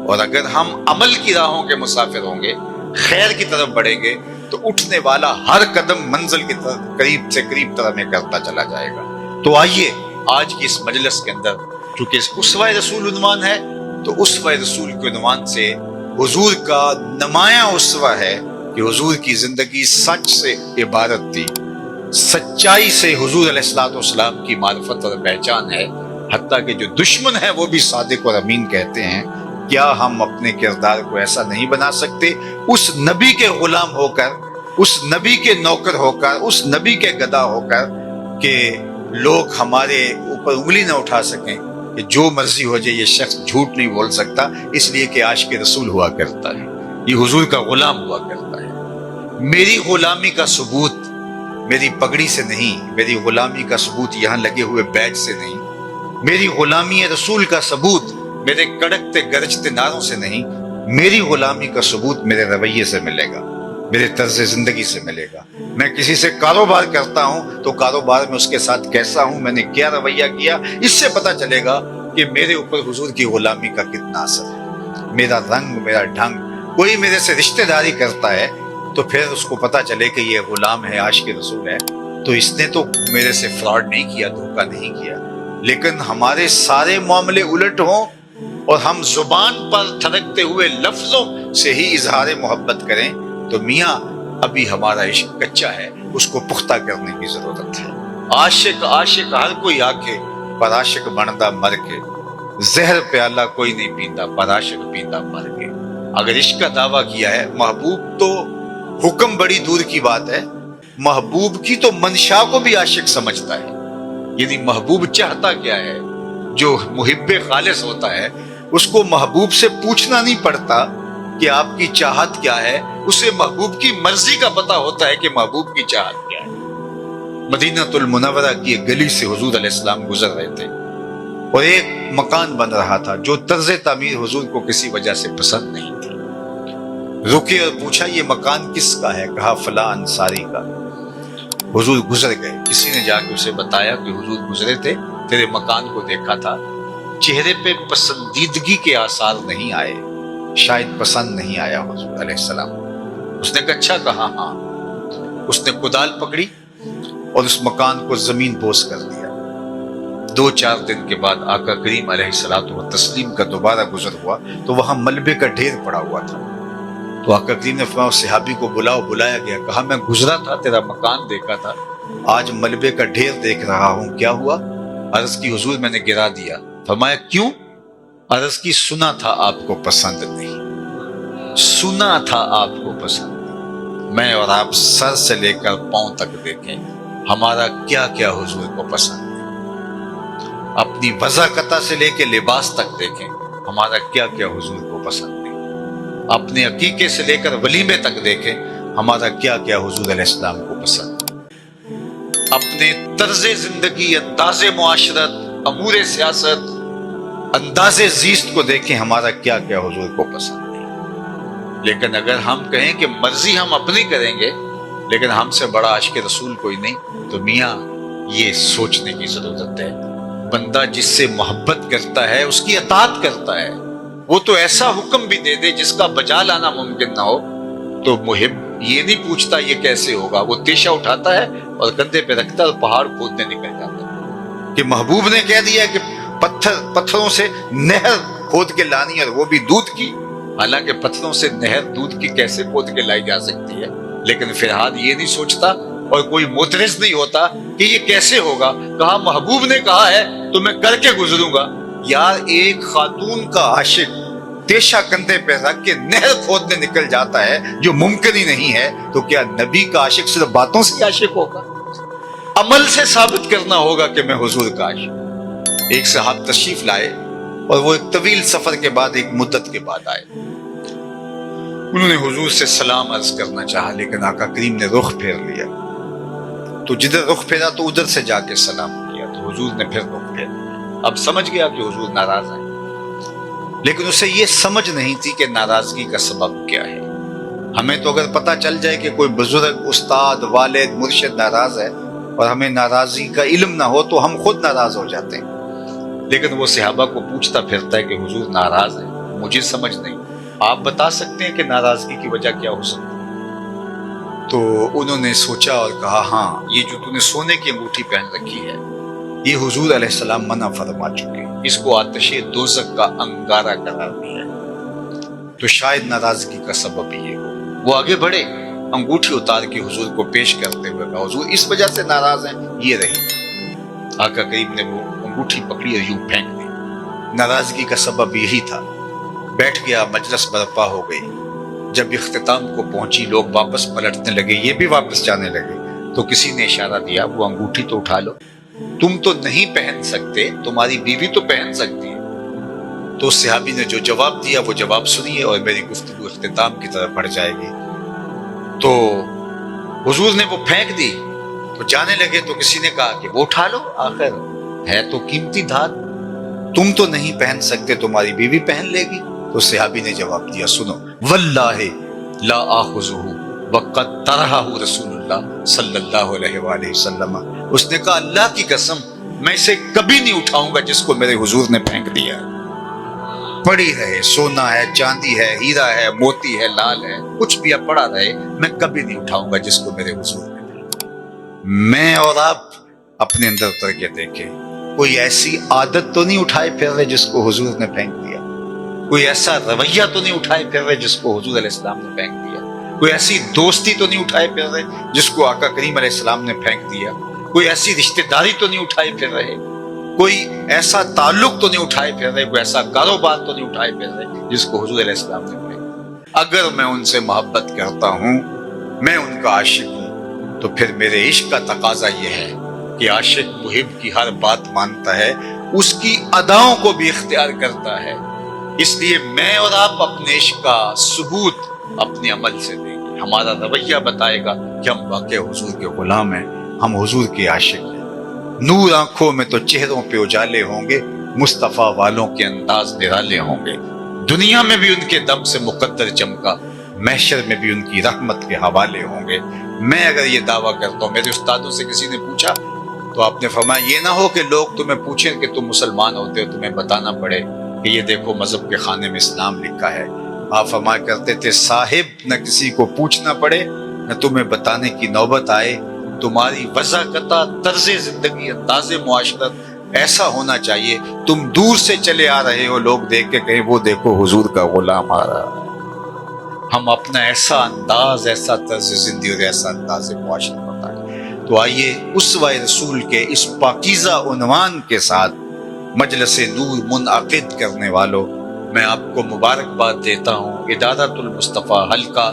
اور اگر ہم عمل کی راہوں کے مسافر ہوں گے، خیر کی طرف بڑھیں گے، تو اٹھنے والا ہر قدم منزل کی طرف قریب سے قریب طرح میں کرتا چلا جائے گا۔ تو آئیے آج کی اس مجلس کے اندر، چونکہ اسوہ رسول عنوان ہے، تو اسوہ رسول کے عنوان سے حضور کا نمایاں اسوہ ہے کہ حضور کی زندگی سچ سے عبارت تھی، سچائی سے حضور علیہ الصلوۃ والسلام کی معرفت اور پہچان ہے، حتیٰ کہ جو دشمن ہیں وہ بھی صادق اور امین کہتے ہیں۔ کیا ہم اپنے کردار کو ایسا نہیں بنا سکتے اس نبی کے غلام ہو کر، اس نبی کے نوکر ہو کر، اس نبی کے گدا ہو کر، کہ لوگ ہمارے اوپر انگلی نہ اٹھا سکیں کہ جو مرضی ہو جائے یہ شخص جھوٹ نہیں بول سکتا اس لیے کہ عاشق رسول ہوا کرتا ہے، یہ حضور کا غلام ہوا کرتا ہے۔ میری غلامی کا ثبوت میری پگڑی سے نہیں، میری غلامی کا ثبوت یہاں لگے ہوئے بیج سے نہیں، میری غلامی رسول کا ثبوت میرے کڑکتے گرجتے نعروں سے نہیں، میری غلامی کا ثبوت میرے رویے سے ملے گا، میرے طرز زندگی سے ملے گا۔ میں کسی سے کاروبار کرتا ہوں تو کاروبار میں اس کے ساتھ کیسا ہوں، میں نے کیا رویہ کیا، اس سے پتہ چلے گا کہ میرے اوپر حضور کی غلامی کا کتنا اثر ہے۔ میرا رنگ، میرا ڈھنگ، کوئی میرے سے رشتہ داری کرتا ہے تو پھر اس کو پتہ چلے کہ یہ غلام ہے، عاشق رسول ہے، تو اس نے تو میرے سے فراڈ نہیں کیا، دھوکہ نہیں کیا۔ لیکن ہمارے سارے معاملے الٹ ہوں اور ہم زبان پر تھرکتے ہوئے لفظوں سے ہی اظہار محبت کریں تو میاں ابھی ہمارا عشق کچا ہے، اس کو پختہ کرنے کی ضرورت ہے۔ عاشق عاشق ہر کوئی آکے، پر عاشق بندا مر کے، زہر پیالہ کوئی نہیں پیندا، پر عاشق پیندا مر کے۔ اگر عشق کا دعویٰ کیا ہے، محبوب تو حکم بڑی دور کی بات ہے، محبوب کی تو منشا کو بھی عاشق سمجھتا ہے، یعنی محبوب چاہتا کیا ہے۔ جو محب خالص ہوتا ہے اس کو محبوب سے پوچھنا نہیں پڑتا کہ آپ کی چاہت کیا ہے، اسے محبوب کی مرضی کا پتہ ہوتا ہے کہ محبوب کی چاہت کیا ہے۔ مدینہ المنورہ کی ایک گلی سے حضور علیہ السلام گزر رہے تھے اور ایک مکان بن رہا تھا جو طرز تعمیر حضور کو کسی وجہ سے پسند نہیں تھی۔ رکے اور پوچھا یہ مکان کس کا ہے؟ کہا فلاں انصاری کا۔ حضور گزر گئے، کسی نے جا کے اسے بتایا کہ حضور گزرے تھے، تیرے مکان کو دیکھا تھا، چہرے پہ پسندیدگی کے آثار نہیں آئے، شاید پسند نہیں آیا حضور علیہ السلام۔ اس نے کہا اچھا، کہا ہاں۔ اس نے کدال پکڑی اور اس مکان کو زمین بوس کر دیا۔ 2-4 دن کے بعد آقا کریم علیہ الصلوۃ والتسلیم کا دوبارہ گزر ہوا تو وہاں ملبے کا ڈھیر پڑا ہوا تھا۔ تو آقا کریم نے فرمایا صحابی کو بلاؤ، بلایا گیا، کہا میں گزرا تھا، تیرا مکان دیکھا تھا، آج ملبے کا ڈھیر دیکھ رہا ہوں، کیا ہوا؟ عرض کی حضور میں نے گرا دیا۔ فرمایا کیوں؟ عرض کی سنا تھا آپ کو پسند نہیں، سنا تھا آپ کو پسند نہیں۔ میں اور آپ سر سے لے کر پاؤں تک دیکھیں ہمارا کیا کیا حضور کو پسند ہے، اپنی وضاقتہ سے لے کے لباس تک دیکھیں ہمارا کیا کیا حضور کو پسند نہیں، اپنے عقیقے سے لے کر ولیمے تک دیکھیں ہمارا کیا کیا حضور علیہ السلام کو پسند ہے، اپنے طرز زندگی، انداز معاشرت، امور سیاست، انداز زیست کو دیکھیں ہمارا کیا کیا حضور کو پسند نہیں۔ لیکن اگر ہم کہیں کہ مرضی ہم اپنی کریں گے لیکن ہم سے بڑا عاشق رسول کوئی نہیں، تو میاں یہ سوچنے کی ضرورت ہے۔ بندہ جس سے محبت کرتا ہے اس کی اطاعت کرتا ہے، وہ تو ایسا حکم بھی دے دے جس کا بجا لانا ممکن نہ ہو تو محب یہ نہیں پوچھتا یہ کیسے ہوگا، وہ تیشہ اٹھاتا ہے اور کندھے پہ رکھتا ہے اور پہاڑ کھودنے نکل جاتا ہے۔ کہ محبوب نے کہہ دیا کہ پتھروں سے نہر کھود کے لانی، اور وہ بھی دودھ کی، حالانکہ پتھروں سے نہر دودھ کی کیسے کھود کے لائی جا سکتی ہے، لیکن فرحاد یہ نہیں سوچتا اور کوئی معترض نہیں ہوتا کہ یہ کیسے ہوگا، کہا محبوب نے کہا ہے تو میں کر کے گزروں گا۔ یار ایک خاتون کا عاشق تیشہ کندھے پہ رکھ کے نہر کھودنے نکل جاتا ہے جو ممکن ہی نہیں ہے، تو کیا نبی کا عاشق صرف باتوں سے عاشق ہوگا؟ عمل سے ثابت کرنا ہوگا کہ میں حضور کا عاشق۔ ایک صاحب تشریف لائے اور وہ ایک طویل سفر کے بعد، ایک مدت کے بعد آئے، انہوں نے حضور سے سلام عرض کرنا چاہا لیکن آقا کریم نے رخ پھیر لیا، تو جدھر رخ پھیرا تو ادھر سے جا کے سلام کیا، تو حضور نے پھر رخ پھیرا۔ اب سمجھ گیا کہ حضور ناراض ہیں، لیکن اسے یہ سمجھ نہیں تھی کہ ناراضگی کا سبب کیا ہے۔ ہمیں تو اگر پتہ چل جائے کہ کوئی بزرگ، استاد، والد، مرشد ناراض ہے اور ہمیں ناراضگی کا علم نہ ہو تو ہم خود ناراض ہو جاتے ہیں، لیکن وہ صحابہ کو پوچھتا پھرتا ہے کہ حضور ناراض ہیں، مجھے سمجھ نہیں، آپ بتا سکتے ہیں کہ ناراضگی کی وجہ کیا ہو سکتی ہے؟ تو انہوں نے سوچا اور کہا ہاں یہ جو تو نے سونے کی انگوٹھی پہن رکھی ہے یہ حضور علیہ السلام منع فرما چکے، اس کو آتش دوزخ کا انگارہ قرار دیا ہے، تو شاید ناراضگی کا سبب یہ ہو۔ وہ آگے بڑھے، انگوٹھی اتار کے حضور کو پیش کرتے ہوئے کہا حضور اس وجہ سے ناراض ہیں، یہ رہی۔ آقا کریم نے وہ انگوٹھی پکڑی اور یوں پھینک دی۔ ناراضگی کا سبب یہی تھا۔ بیٹھ گیا، مجلس برپا ہو گئی۔ جب اختتام کو پہنچی، لوگ واپس پلٹنے لگے، یہ بھی واپس جانے لگے، تو کسی نے اشارہ دیا وہ انگوٹھی تو اٹھا لو، تم تو نہیں پہن سکتے، تمہاری بیوی تو پہن سکتی ہے۔ تو اس صحابی نے جو جواب دیا وہ جواب سنیے اور میری گفتگو اختتام کی طرف بڑھ جائے گی۔ تو حضور نے وہ پھینک دی تو جانے لگے، تو کسی نے کہا کہ وہ اٹھا لو، آخر ہے تو قیمتی دھات، تم تو نہیں پہن سکتے، تمہاری بیوی پہن لے گی۔ تو صحابی نے جواب دیا سنو، واللہ لا آخذہ وقد طرحہ رسول اللہ صلی اللہ علیہ وآلہ وسلم، اس نے کہا اللہ کی قسم میں اسے کبھی نہیں اٹھاؤں گا جس کو میرے حضور نے پھینک دیا۔ پڑی رہے، سونا ہے، چاندی ہے، ہیرا ہے، موتی ہے، لال ہے، کچھ بھی اب پڑا رہے، میں کبھی نہیں اٹھاؤں گا جس کو میرے حضور نے پھینک دیا۔ میں اور آپ اپنے اندر اتر کے دیکھیں، کوئی ایسی عادت تو نہیں اٹھائے پھر رہے جس کو حضور نے پھینک دیا، کوئی ایسا رویہ تو نہیں اٹھائے پھر رہے جس کو حضور علیہ السلام نے پھینک دیا، کوئی ایسی دوستی تو نہیں اٹھائے پھر رہے جس کو آقا کریم علیہ السلام نے پھینک دیا، کوئی ایسی رشتہ داری تو نہیں اٹھائے پھر رہے، کوئی ایسا تعلق تو نہیں اٹھائے پھر رہے، کوئی ایسا کاروبار تو نہیں اٹھائے پھر رہے جس کو حضور علیہ السلام نے پھینک دیا۔ اگر میں ان سے محبت کرتا ہوں، میں ان کا عاشق ہوں، تو پھر میرے عشق کا تقاضا یہ ہے کہ عاشق محب کی ہر بات مانتا ہے، اس کی اداؤں کو بھی اختیار کرتا ہے۔ اس لیے میں اور آپ اپنے عشق کا ثبوت اپنے عمل سے دیں گے، ہمارا رویہ بتائے گا کہ ہم واقع حضور کے غلام ہیں، ہم حضور کے عاشق ہیں۔ نور آنکھوں میں تو چہروں پہ اجالے ہوں گے، مصطفیٰ والوں کے انداز نرالے ہوں گے، دنیا میں بھی ان کے دم سے مقدر چمکا، محشر میں بھی ان کی رحمت کے حوالے ہوں گے۔ میں اگر یہ دعویٰ کرتا ہوں، میرے استادوں سے کسی نے پوچھا تو آپ نے فرمایا یہ نہ ہو کہ لوگ تمہیں پوچھیں کہ تم مسلمان ہوتے ہو، تمہیں بتانا پڑے کہ یہ دیکھو مذہب کے خانے میں اسلام لکھا ہے۔ آپ فرمایا کرتے تھے صاحب نہ کسی کو پوچھنا پڑے نہ تمہیں بتانے کی نوبت آئے، تمہاری وضاقتہ طرز زندگی انداز معاشرت ایسا ہونا چاہیے تم دور سے چلے آ رہے ہو، لوگ دیکھ کے کہیں وہ دیکھو حضور کا غلام آ رہا ہے۔ ہم اپنا ایسا انداز، ایسا طرز زندگی اور ایسا انداز معاشرت بتائیں۔ تو آئیے اسوہ رسول کے اس پاکیزہ عنوان کے ساتھ مجلس نور منعقد کرنے والوں، میں آپ کو مبارکباد دیتا ہوں۔ ادارۃ المصطفیٰ حلقہ،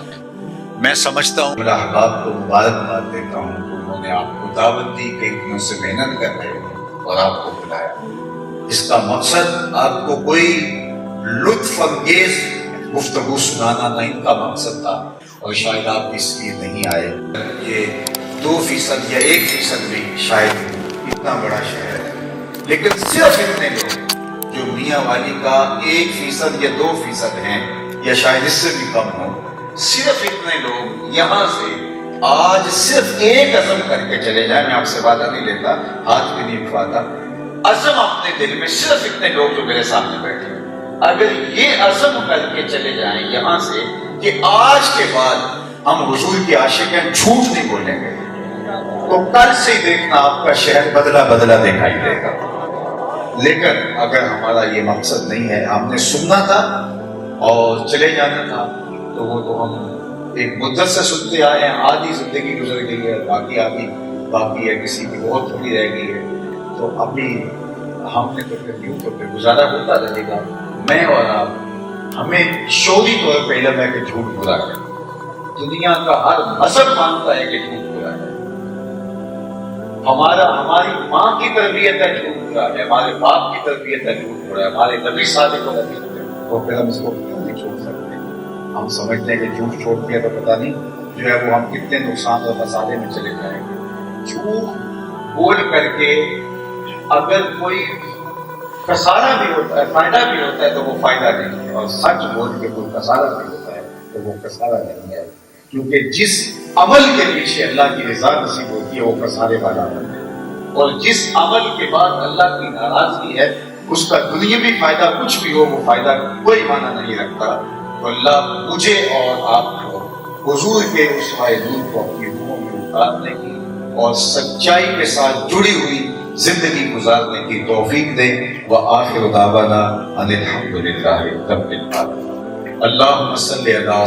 میں سمجھتا ہوں احباب کو مبارکباد دیتا ہوں کہ انہوں نے آپ کو دعوت دی، کئی دنوں سے محنت کر رہے ہیں اور آپ کو بلایا۔ اس کا مقصد آپ کو کوئی لطف انگیز گفتگو سنانا نہ ان کا مقصد تھا، اور شاید آپ اس لیے نہیں آئے۔ یہ 2% یا 1% بھی شاید اتنا بڑا شہر ہے، لیکن صرف اتنے لوگ جو میاں والی کا 1% یا 2% ہیں، یا شاید اس سے بھی کم ہو، صرف اتنے لوگ یہاں سے آج صرف ایک عزم کر کے چلے جائیں۔ میں آپ سے وعدہ نہیں لیتا، ہاتھ بھی نہیں اٹھواتا، عزم اپنے دل میں صرف اتنے لوگ جو میرے سامنے بیٹھے ہیں، اگر یہ عزم کر کے چلے جائیں یہاں سے کہ آج کے بعد ہم حضور کے عاشق ہیں، جھوٹ نہیں بولیں گے، تو کل سے دیکھنا آپ کا شہر بدلا بدلا دکھائی دے گا۔ لیکن اگر ہمارا یہ مقصد نہیں ہے، ہم نے سننا تھا اور چلے جانا تھا، تو وہ تو ہم ایک مدت سے سنتے آئے ہیں، آدھی زندگی گزر گئی ہے، باقی ہے، کسی کی بہت تھوڑی رہ گئی ہے، تو ابھی ہم نے تو پھر یوں تو پھر گزارا ہوتا رہے گا۔ میں اور آپ، ہمیں شعوری طور پہ علم ہے کہ جھوٹ برا ہے، دنیا کا ہر مذہب مانتا ہے کہ جھوٹ برا ہے، ہماری ماں کی تربیت ہے جھوٹ برا ہے، ہمارے باپ کی تربیت ہے جھوٹ برا ہے، ہمارے نبی صادق و نبی ہے، تو پھر ہم اس کو کیوں نہیں چھوڑ سکتے؟ ہم سمجھتے ہیں کہ جھوٹ چھوڑ دیا تو پتہ نہیں جو ہے وہ ہم کتنے نقصان اور مسالے میں چلے جائیں گے۔ جھوٹ بول کر کے اگر کوئی خسارہ بھی ہوتا ہے، فائدہ بھی ہوتا ہے، تو وہ فائدہ نہیں ہے، اور سچ بول کے کوئی خسارہ بھی ہوتا ہے تو وہ خسارہ نہیں ہے، کیونکہ جس عمل کے پیچھے اللہ کی رضا نصیب ہوتی ہے وہ خسارے والا عمل ہے، اور جس عمل کے بعد اللہ کی ناراضگی ہے اس کا دنیاوی فائدہ کچھ بھی ہو، وہ فائدہ کوئی معنی نہیں رکھتا۔ تو اللہ مجھے اور آپ کو حضور کے رسوائے دودھ کو اپنی روحوں میں اتارنے کی اور سچائی کے ساتھ جڑی ہوئی زندگی گزارنے کی توفیق دے. وآخر دعوانا ان الحمد للہ رب العالمین. اللہم صلی علی